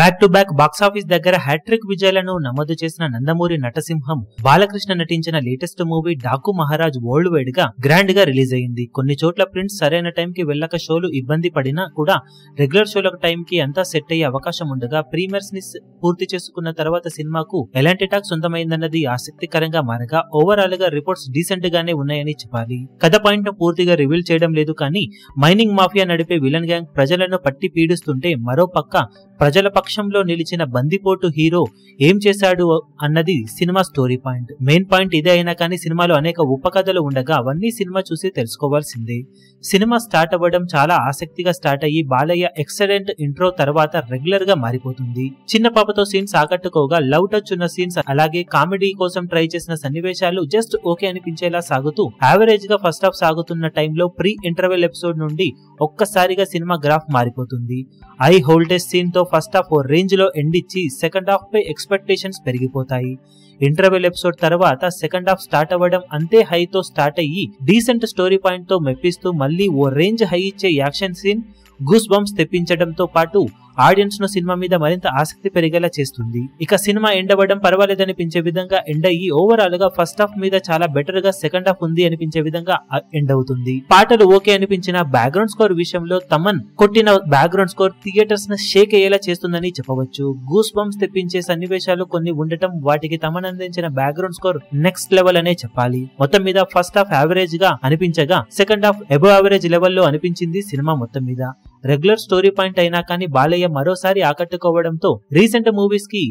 Back to back box office దగ్గర hat trick విజయాలను నమోదు చేసిన నందమూరి నటసింహం బాలకృష్ణ నటించిన latest movie Daaku Maharaj world wide గా గ్రాండ్ గా రిలీజ్ అయింది. కొన్ని చోట్ల ప్రింట్స్ సరైన టైం కి వెళ్ళక షోలు ఇబ్బంది పడినా కూడా రెగ్యులర్ షోల టైం కి అంతా సెట్ అయ్యే అవకాశం ఉండగా ప్రీమియర్స్ ని పూర్తి చేసుకున్న తర్వాత సినిమాకు ఎలాంటి టాక్ సొంతమైందన్నది ఆసక్తికరంగా మారగా ఓవరాల్ గా రిపోర్ట్స్ డీసెంట్ గానే ఉన్నాయని చెప్పాలి. కథ పాయింట్ పూర్తిగా రివీల్ చేయడం లేదు కానీ మైనింగ్ మాఫియా నడిపే విలన్ గ్యాంగ్ ప్రజలను పట్టి పీడిస్తుంటే మరో పక్క ప్రజల పక్షంలో నిలిచిన బందిపోటు హీరో ఏం చేశాడు అన్నది cinema story point. Main point ఇదే అయినా కానీ సినిమాలో అనేక ఉపకథలు ఉండగా అవన్నీ సినిమా చూసి తెలుసుకోవాల్సిందే. సినిమా స్టార్ట్ అవ్వడం చాలా ఆసక్తిగా స్టార్ట్ అయ్యి బాలయ్య ఎక్సలెంట్ ఇంట్రో తర్వాత రెగ్యులర్ గా మారిపోతుంది. చిన్న పాపతో సీన్స్ ఆకట్టుకోగా లవ్ టచ్ ఉన్న సీన్స్ అలాగే కామెడీ కోసం ట్రై చేసిన సన్నివేశాలు జస్ట్ ఓకే అనిపించేలా సాగుతూ యావరేజ్ గా ఫస్ట్ హాఫ్ సాగుతున్న టైంలో ప్రీ ఇంటర్వెల్ ఎపిసోడ్ నుండి ఒక్కసారిగా సినిమా గ్రాఫ్ మారిపోతుంది. హై వోల్టేజ్ సీన్ తో ఫస్ట్ హాఫ్ ఓ రేంజ్ లో ఎండ్ ఇచ్చి సెకండ్ హాఫ్ పై ఎక్స్పెక్టేషన్స్ పెరిగిపోతాయి. ఇంటర్వెల్ ఎపిసోడ్ తర్వాత సెకండ్ హాఫ్ స్టార్ట్ అవ్వడం అంతే హైతో స్టార్ట్ అయ్యి డీసెంట్ స్టోరీ పాయింట్ తో మెప్పిస్తూ మళ్ళీ ఓ రేంజ్ హై ఇచ్చే యాక్షన్ సీన్ గూస్ బంప్స్ తెప్పించడంతో పాటు ఆడియన్స్ ను సినిమా మీద మరింత ఆసక్తి పెరిగేలా చేస్తుంది. ఇక సినిమా ఎండ్ అవ్వడం పర్వాలేదనిపించే విధంగా ఎండ్ అయ్యి ఓవరాల్ గా ఫస్ట్ హాఫ్ మీద చాలా బెటర్ గా సెకండ్ హాఫ్ ఉంది అనిపించే విధంగా ఎండ్ అవుతుంది. పాటలు ఓకే అనిపించిన బ్యాక్గ్రౌండ్ స్కోర్ విషయంలో తమన్ కొట్టిన బ్యాక్గ్రౌండ్ స్కోర్ థియేటర్స్ ను షేక్ అయ్యేలా చేస్తుందని చెప్పవచ్చు. గూస్ బంప్స్ తెప్పించే సన్నివేశాలు కొన్ని ఉండటం వాటికి తమన్ అందించిన బ్యాక్గ్రౌండ్ స్కోర్ నెక్స్ట్ లెవెల్ అనే చెప్పాలి. మొత్తం మీద ఫస్ట్ హాఫ్ యావరేజ్ గా అనిపించగా సెకండ్ హాఫ్ అబవ్ యావరేజ్ లెవెల్లో అనిపించింది సినిమా మొత్తం మీద. రెగ్యులర్ స్టోరీ పాయింట్ అయినా కానీ బాలయ్య మరోసారి ఆకట్టుకోవడంతో రీసెంట్ మూవీస్ కి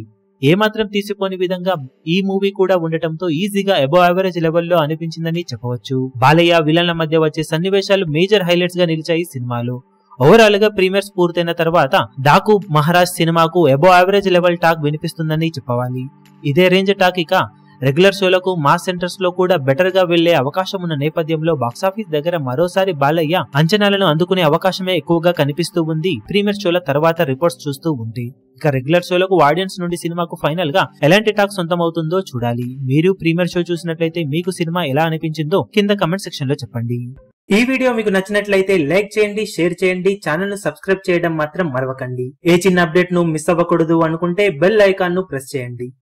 ఏమాత్రం తీసిపోని విధంగా ఈ మూవీ కూడా ఉండటంతో ఈజీగా అబవ్ యావరేజ్ లెవెల్లో అనిపించిందని చెప్పవచ్చు. బాలయ్య విలన్ల మధ్య వచ్చే సన్నివేశాలు మేజర్ హైలైట్స్ గా నిలిచాయి సినిమాలో. ఓవరాల్ గా ప్రీమియర్స్ పూర్తయిన తర్వాత డాకు మహారాజ్ సినిమాకు అబవ్ యావరేజ్ లెవెల్ టాక్ వినిపిస్తుందని చెప్పవాలి. ఇదే రేంజ్ టాక్ ఇక రెగ్యులర్ షోలకు మాస్ సెంటర్స్ లో కూడా బెటర్ గా వెళ్లే అవకాశం ఉన్న నేపథ్యంలో బాక్సాఫీస్ దగ్గర మరోసారి బాలయ్య అంచనాలను అందుకునే అవకాశమే ఎక్కువగా కనిపిస్తూ ఉంది ప్రీమియర్ షోల తర్వాత రిపోర్ట్స్ చూస్తూ ఉంది. ఇక రెగ్యులర్ షోలకు ఆడియన్స్ నుండి సినిమాకు ఫైనల్ గా ఎలాంటి టాక్ సొంతమవుతుందో చూడాలి. మీరు ప్రీమియర్ షో చూసినట్లయితే మీకు సినిమా ఎలా అనిపించిందో కింద కమెంట్ సెక్షన్ లో చెప్పండి. ఈ వీడియో మీకు నచ్చినట్లయితే లైక్ చేయండి, షేర్ చేయండి, ఛానల్ ను సబ్స్క్రైబ్ చేయడం మాత్రం మరవకండి. ఏ చిన్న అప్డేట్ ను మిస్ అవ్వకూడదు అనుకుంటే బెల్ ఐకాన్ ను ప్రెస్ చేయండి.